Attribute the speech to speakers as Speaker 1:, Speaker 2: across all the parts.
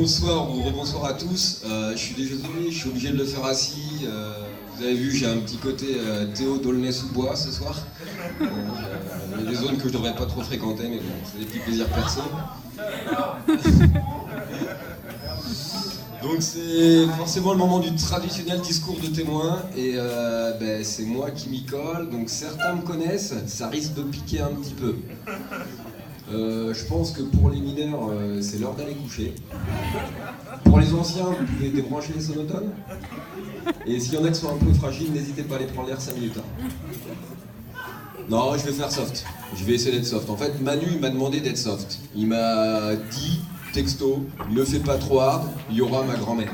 Speaker 1: Bonsoir ou rebonsoir à tous. Je suis désolé, je suis obligé de le faire assis. Vous avez vu, j'ai un petit côté Théo d'Aulnay-sous-Bois ce soir. Il y a des zones que je devrais pas trop fréquenter, mais bon, c'est des petits plaisirs perso. Donc c'est forcément le moment du traditionnel discours de témoin et c'est moi qui m'y colle, donc certains me connaissent, ça risque de piquer un petit peu. Je pense que pour les mineurs, c'est l'heure d'aller coucher. Pour les anciens, vous pouvez débrancher les sonotones. Et s'il y en a qui sont un peu fragiles, n'hésitez pas à les prendre l'air 5 minutes. Non, je vais faire soft. Je vais essayer d'être soft. En fait, Manu m'a demandé d'être soft. Il m'a dit, texto, ne fais pas trop hard, il y aura ma grand-mère.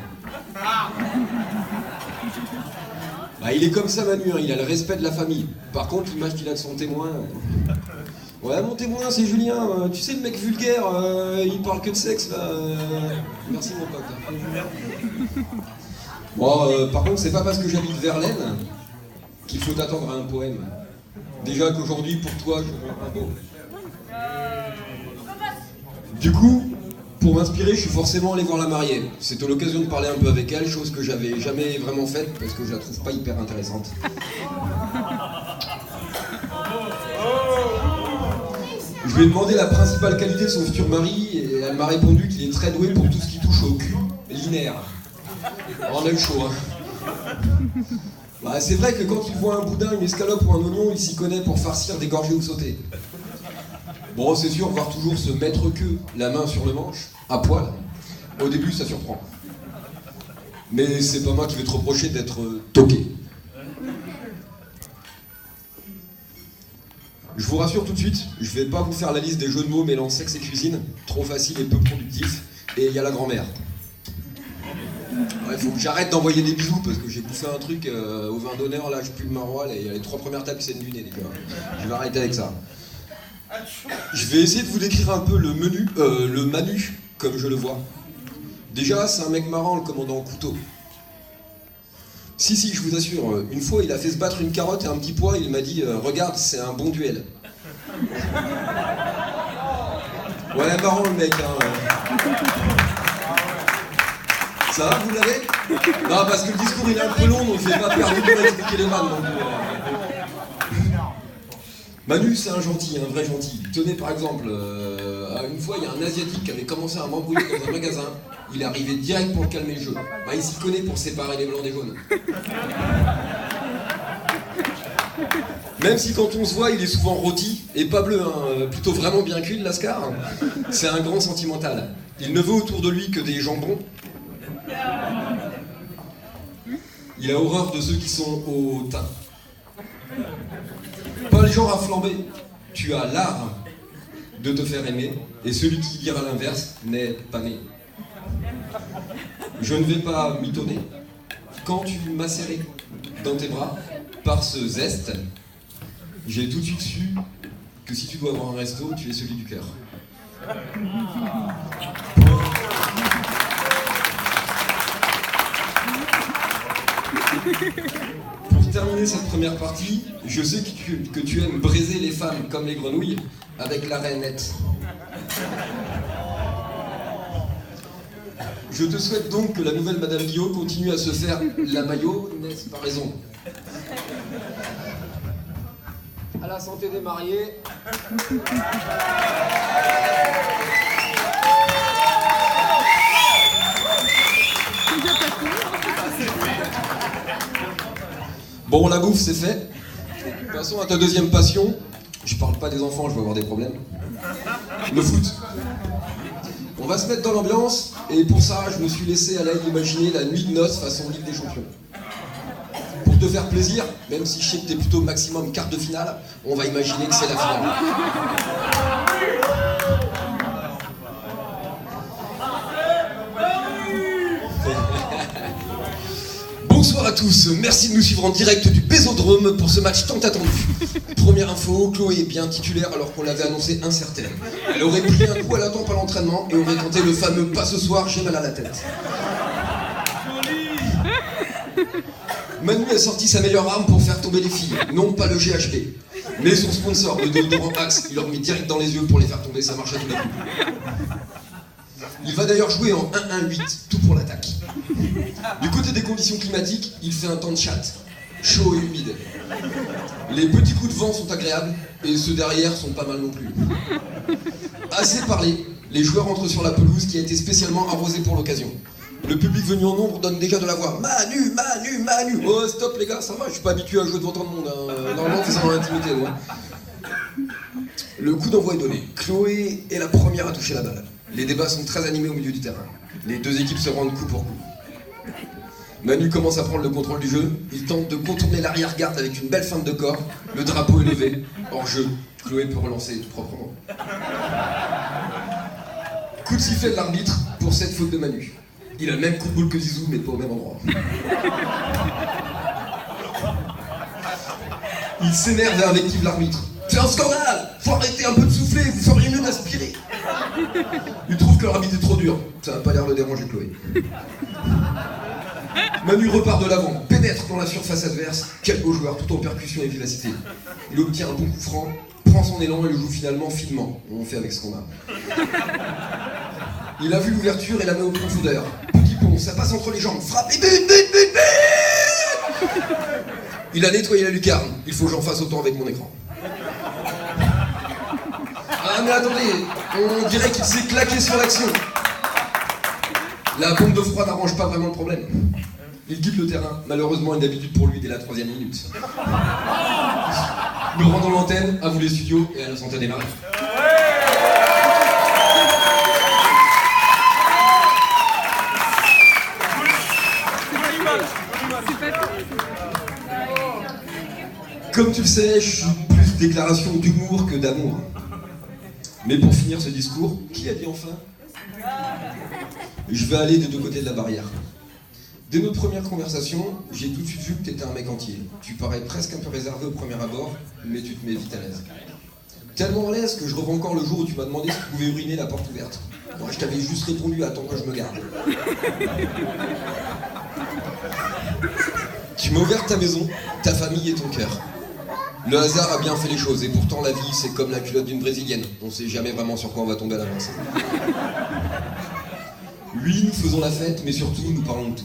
Speaker 1: Bah, il est comme ça, Manu, hein, il a le respect de la famille. Par contre, l'image qu'il a de son témoin... Ouais, mon témoin, c'est Julien. Tu sais, le mec vulgaire, il parle que de sexe, là. Merci, mon pote. Bon, par contre, c'est pas parce que j'habite Verlaine qu'il faut attendre à un poème. Déjà qu'aujourd'hui, pour toi, je veux un beau. Du coup, pour m'inspirer, je suis forcément allé voir la mariée. C'était l'occasion de parler un peu avec elle, chose que j'avais jamais vraiment faite parce que je la trouve pas hyper intéressante. Je lui ai demandé la principale qualité de son futur mari et elle m'a répondu qu'il est très doué pour tout ce qui touche au cul linéaire. On a eu chaud, hein. Bah, c'est vrai que quand il voit un boudin, une escalope ou un oignon, il s'y connaît pour farcir, dégorger ou sauter. Bon, c'est sûr, voir toujours ce maître queue, la main sur le manche, à poil, au début ça surprend. Mais c'est pas moi qui vais te reprocher d'être toqué. Je vous rassure tout de suite, je vais pas vous faire la liste des jeux de mots mêlant sexe et cuisine, trop facile et peu productif, et il y a la grand-mère. Ouais, faut que j'arrête d'envoyer des bisous parce que j'ai bouffé un truc au vin d'honneur, là je pue le maroilles et il y a les 3 premières tables qui saignent du nez, les gars. Je vais arrêter avec ça. Je vais essayer de vous décrire un peu le Manu, comme je le vois. Déjà, c'est un mec marrant, le commandant au couteau. Si, je vous assure, une fois il a fait se battre une carotte et un petit pois, il m'a dit « Regarde, c'est un bon duel ». Ouais, marrant le mec, hein. Ça va, vous l'avez? Non, parce que le discours il est un peu long, donc je vais pas perdre du temps à expliquer les vannes. Manu, c'est un gentil, un vrai gentil. Tenez par exemple, une fois il y a un Asiatique qui avait commencé à m'embrouiller dans un magasin. Il est arrivé direct pour calmer le jeu. Bah, il s'y connaît pour séparer les blancs des jaunes. Même si quand on se voit, il est souvent rôti, et pas bleu, hein, plutôt vraiment bien cuit de Lascar. C'est un grand sentimental. Il ne veut autour de lui que des jambons. Il a horreur de ceux qui sont au teint. Pas le genre à flamber. Tu as l'art de te faire aimer, et celui qui dira l'inverse n'est pas né. Je ne vais pas mitonner. Quand tu m'as serré dans tes bras, par ce zeste, j'ai tout de suite su que si tu dois avoir un resto, tu es celui du cœur. Pour terminer cette première partie, je sais que tu aimes braiser les femmes comme les grenouilles avec la rainette. Je te souhaite donc que la nouvelle Madame Guillot continue à se faire la mayonnaise par raison. À la santé des mariés. Bon, la bouffe, c'est fait. Passons à ta deuxième passion. Je parle pas des enfants, je vais avoir des problèmes. Le foot. On va se mettre dans l'ambiance, et pour ça, je me suis laissé aller imaginer la nuit de noces façon Ligue des Champions. Pour te faire plaisir, même si je sais que t'es plutôt maximum quart de finale, on va imaginer que c'est la finale. Bonsoir à tous, merci de nous suivre en direct du Bésodrome pour ce match tant attendu. Première info, Chloé est bien titulaire alors qu'on l'avait annoncé incertaine. Elle aurait pris un coup à la tempe à l'entraînement et aurait tenté le fameux « pas ce soir, j'ai mal à la tête ». Manu a sorti sa meilleure arme pour faire tomber les filles, non pas le GHB, mais son sponsor, le déodorant Axe, il leur met direct dans les yeux pour les faire tomber, ça marche à tous les coups. Il va d'ailleurs jouer en 1-1-8, tout pour l'attaque. Du côté des conditions climatiques, il fait un temps de chatte, chaud et humide. Les petits coups de vent sont agréables, et ceux derrière sont pas mal non plus. Assez parlé, les joueurs entrent sur la pelouse qui a été spécialement arrosée pour l'occasion. Le public venu en nombre donne déjà de la voix. Manu, Manu, Manu. Oh stop les gars, ça va, je suis pas habitué à jouer devant tant de monde. Normalement, c'est dans l'intimité, moi. Le coup d'envoi est donné. Chloé est la première à toucher la balle. Les débats sont très animés au milieu du terrain. Les deux équipes se rendent coup pour coup. Manu commence à prendre le contrôle du jeu. Il tente de contourner l'arrière-garde avec une belle feinte de corps. Le drapeau est levé. Hors jeu. Chloé peut relancer proprement. Coup de sifflet de l'arbitre pour cette faute de Manu. Il a le même coup de boule que Zizou, mais pas au même endroit. Il s'énerve et invective l'arbitre. C'est un scandale! Faut arrêter un peu de souffler, vous feriez mieux d'aspirer. Il trouve que l'arbitre est trop dur. Ça n'a pas l'air de déranger Chloé. Manu repart de l'avant, pénètre dans la surface adverse. Quel beau joueur, tout en percussion et vivacité. Il obtient un bon coup franc, prend son élan et le joue finalement finement. On fait avec ce qu'on a. Il a vu l'ouverture et la met au profondeur. Petit pont, ça passe entre les jambes, frappe et but, but, but, but. Il a nettoyé la lucarne. Il faut que j'en fasse autant avec mon écran. Ah mais attendez, on dirait qu'il s'est claqué sur l'action. La pompe de froid n'arrange pas vraiment le problème. Il quitte le terrain, malheureusement une habitude pour lui dès la 3e minute. Nous rendons l'antenne, à vous les studios et à la santé des marins. Comme tu le sais, je suis plus déclaration d'humour que d'amour. Mais pour finir ce discours, qui a dit enfin? Je vais aller des deux côtés de la barrière. Dès notre première conversation, j'ai tout de suite vu que t'étais un mec entier. Tu parais presque un peu réservé au premier abord, mais tu te mets vite à l'aise. Tellement à l'aise que je revois encore le jour où tu m'as demandé si tu pouvais uriner la porte ouverte. Moi, je t'avais juste répondu « Attends que je me garde ». Tu m'as ouvert ta maison, ta famille et ton cœur. Le hasard a bien fait les choses, et pourtant la vie, c'est comme la culotte d'une brésilienne. On sait jamais vraiment sur quoi on va tomber à l'avance. Oui, nous faisons la fête, mais surtout, nous parlons de tout.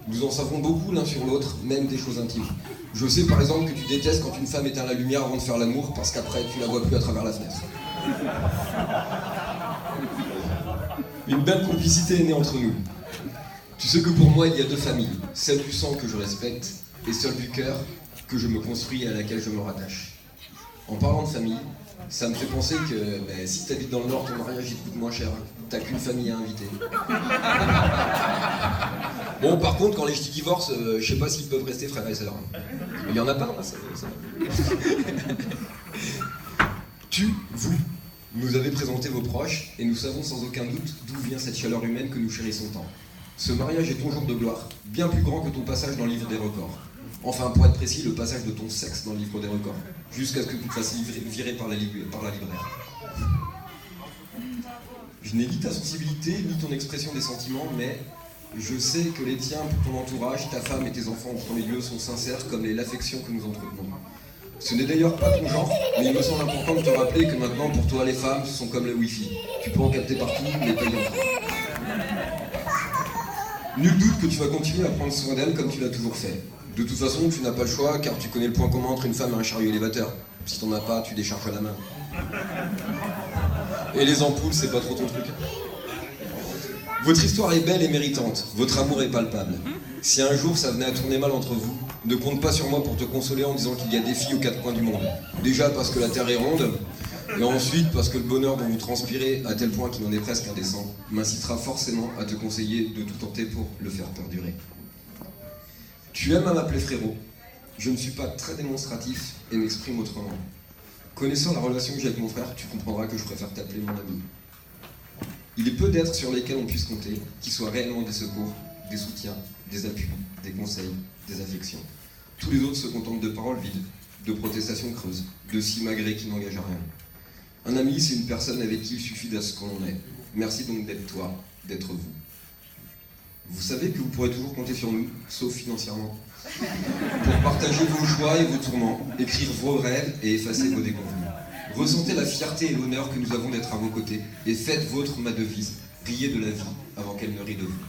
Speaker 1: Nous en savons beaucoup l'un sur l'autre, même des choses intimes. Je sais par exemple que tu détestes quand une femme éteint la lumière avant de faire l'amour, parce qu'après, tu la vois plus à travers la fenêtre. Une belle complicité est née entre nous. Tu sais que pour moi, il y a deux familles. Celle du sang que je respecte, et celle du cœur que je me construis et à laquelle je me rattache. En parlant de famille, ça me fait penser que si t'habites dans le Nord, ton mariage il te coûte moins cher. T'as qu'une famille à inviter. Bon, par contre, quand les ch'tis divorcent, je sais pas s'ils peuvent rester frères et sœurs. Il y en a pas, là, ça. Vous nous avez présenté vos proches, et nous savons sans aucun doute d'où vient cette chaleur humaine que nous chérissons tant. Ce mariage est ton jour de gloire, bien plus grand que ton passage dans le livre des records. Enfin, pour être précis, le passage de ton sexe dans le livre des records, jusqu'à ce que tu te fasses virer par la libraire. Je n'ai ni ta sensibilité, ni ton expression des sentiments, mais je sais que les tiens pour ton entourage, ta femme et tes enfants en premier lieu sont sincères comme est l'affection que nous entretenons. Ce n'est d'ailleurs pas ton genre, mais il me semble important de te rappeler que maintenant, pour toi, les femmes sont comme le Wi-Fi. Tu peux en capter partout, mais pas y entrer. Nul doute que tu vas continuer à prendre soin d'elle comme tu l'as toujours fait. De toute façon, tu n'as pas le choix, car tu connais le point commun entre une femme et un chariot élévateur. Si t'en as pas, tu décharges à la main. Et les ampoules, c'est pas trop ton truc. Votre histoire est belle et méritante, votre amour est palpable. Si un jour ça venait à tourner mal entre vous, ne compte pas sur moi pour te consoler en disant qu'il y a des filles aux quatre coins du monde. Déjà parce que la terre est ronde, et ensuite parce que le bonheur dont vous transpirez, à tel point qu'il en est presque indécent, m'incitera forcément à te conseiller de tout tenter pour le faire perdurer. Tu aimes à m'appeler frérot. Je ne suis pas très démonstratif et m'exprime autrement. Connaissant la relation que j'ai avec mon frère, tu comprendras que je préfère t'appeler mon ami. Il est peu d'êtres sur lesquels on puisse compter, qui soient réellement des secours, des soutiens, des appuis, des conseils, des affections. Tous les autres se contentent de paroles vides, de protestations creuses, de simagrées qui n'engagent à rien. Un ami, c'est une personne avec qui il suffit d'être ce qu'on est. Merci donc d'être toi, d'être vous. Vous savez que vous pourrez toujours compter sur nous, sauf financièrement, pour partager vos joies et vos tourments, écrire vos rêves et effacer vos déconvenus. Ressentez la fierté et l'honneur que nous avons d'être à vos côtés, et faites vôtre ma devise. riez de la vie avant qu'elle ne rie de vous.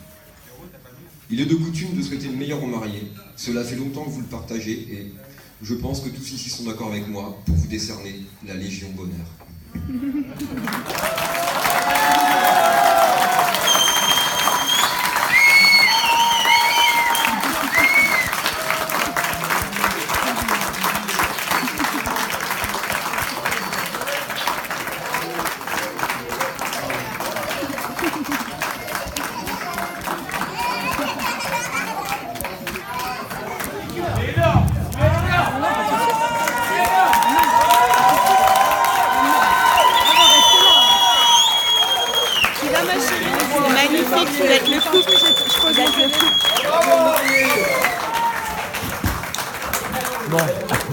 Speaker 1: Il est de coutume de souhaiter le meilleur aux mariés. Cela fait longtemps que vous le partagez et je pense que tous ici sont d'accord avec moi pour vous décerner la Légion Bonheur.
Speaker 2: C'est magnifique, tu vas être le couple. Je pose le couple.
Speaker 3: Bon,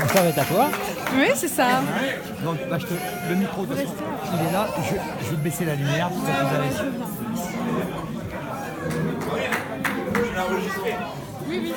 Speaker 3: ça va être à toi.
Speaker 2: Oui, c'est ça.
Speaker 3: Donc, bah, le micro, il est là. Je vais baisser la lumière pour que vous avez.
Speaker 2: Oui, oui.